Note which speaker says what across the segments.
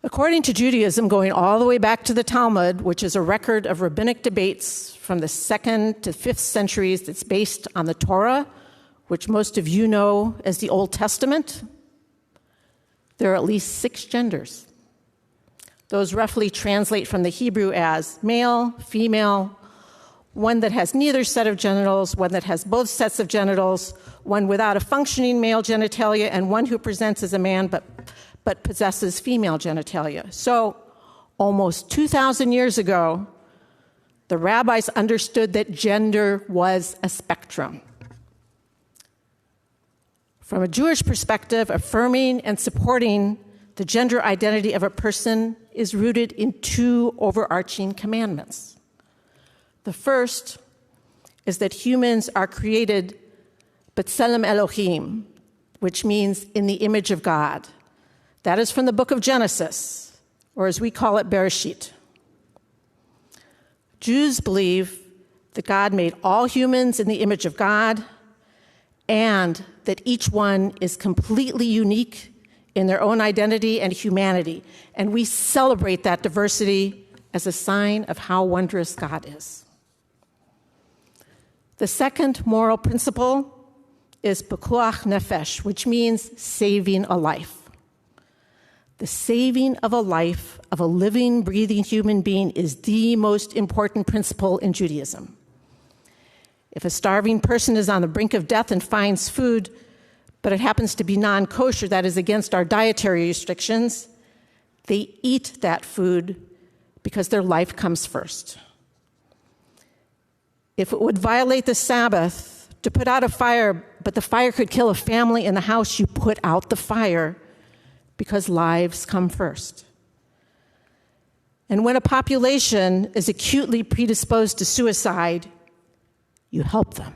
Speaker 1: According to Judaism, going all the way back to the Talmud, which is a record of rabbinic debates from the 2nd to 5th centuries that's based on the Torah, which most of you know as the Old Testament, there are at least 6 genders. Those roughly translate from the Hebrew as male, female, one that has neither set of genitals, one that has both sets of genitals, one without a functioning male genitalia, and one who presents as a man but possesses female genitalia. So almost 2,000 years ago, the rabbis understood that gender was a spectrum. From a Jewish perspective, affirming and supporting the gender identity of a person is rooted in 2 overarching commandments. The first is that humans are created b'tselem Elohim, which means in the image of God. That is from the book of Genesis, or as we call it, Bereshit. Jews believe that God made all humans in the image of God and that each one is completely unique in their own identity and humanity. And we celebrate that diversity as a sign of how wondrous God is. The second moral principle is pekuach nefesh, which means saving a life. The saving of a life of a living, breathing human being is the most important principle in Judaism. If a starving person is on the brink of death and finds food, but it happens to be non-kosher, that is against our dietary restrictions, they eat that food because their life comes first. If it would violate the Sabbath to put out a fire, but the fire could kill a family in the house, you put out the fire because lives come first. And when a population is acutely predisposed to suicide, you help them.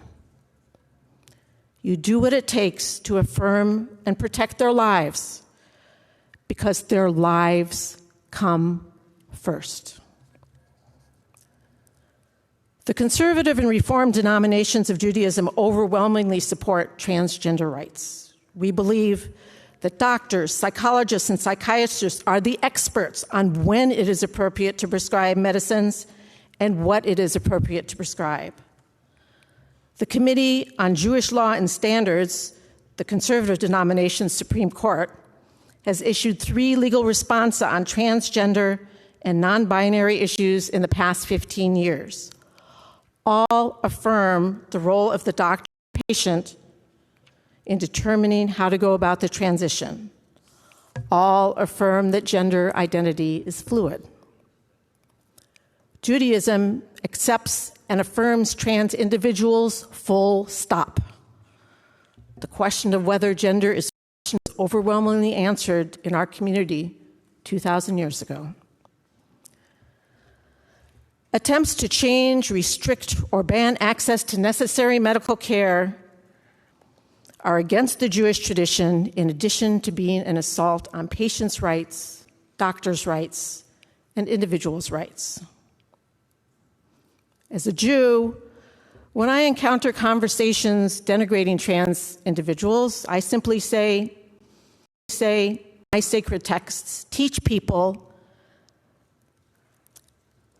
Speaker 1: You do what it takes to affirm and protect their lives because their lives come first. The conservative and reform denominations of Judaism overwhelmingly support transgender rights. We believe that doctors, psychologists, and psychiatrists are the experts on when it is appropriate to prescribe medicines and what it is appropriate to prescribe. The Committee on Jewish Law and Standards, the conservative denomination's Supreme Court, has issued 3 legal responses on transgender and non-binary issues in the past 15 years. All affirm the role of the doctor and patient in determining how to go about the transition. All affirm that gender identity is fluid. Judaism accepts and affirms trans individuals, full stop. The question of whether gender is overwhelmingly answered in our community 2,000 years ago. Attempts to change, restrict, or ban access to necessary medical care are against the Jewish tradition, in addition to being an assault on patients' rights, doctors' rights, and individuals' rights. As a Jew, when I encounter conversations denigrating trans individuals, I simply say, my sacred texts teach people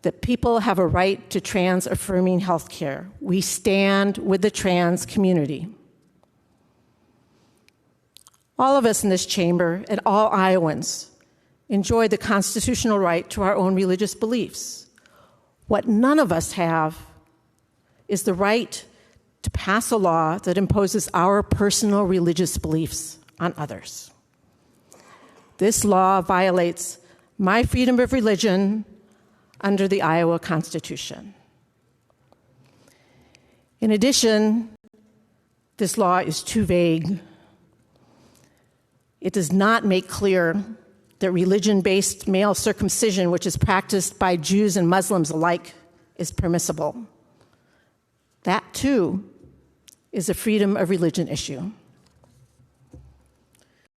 Speaker 1: that people have a right to trans-affirming health care. We stand with the trans community. All of us in this chamber and all Iowans enjoy the constitutional right to our own religious beliefs. What none of us have is the right to pass a law that imposes our personal religious beliefs on others. This law violates my freedom of religion under the Iowa Constitution. In addition, this law is too vague. It does not make clear that religion-based male circumcision, which is practiced by Jews and Muslims alike, is permissible. That, too, is a freedom of religion issue.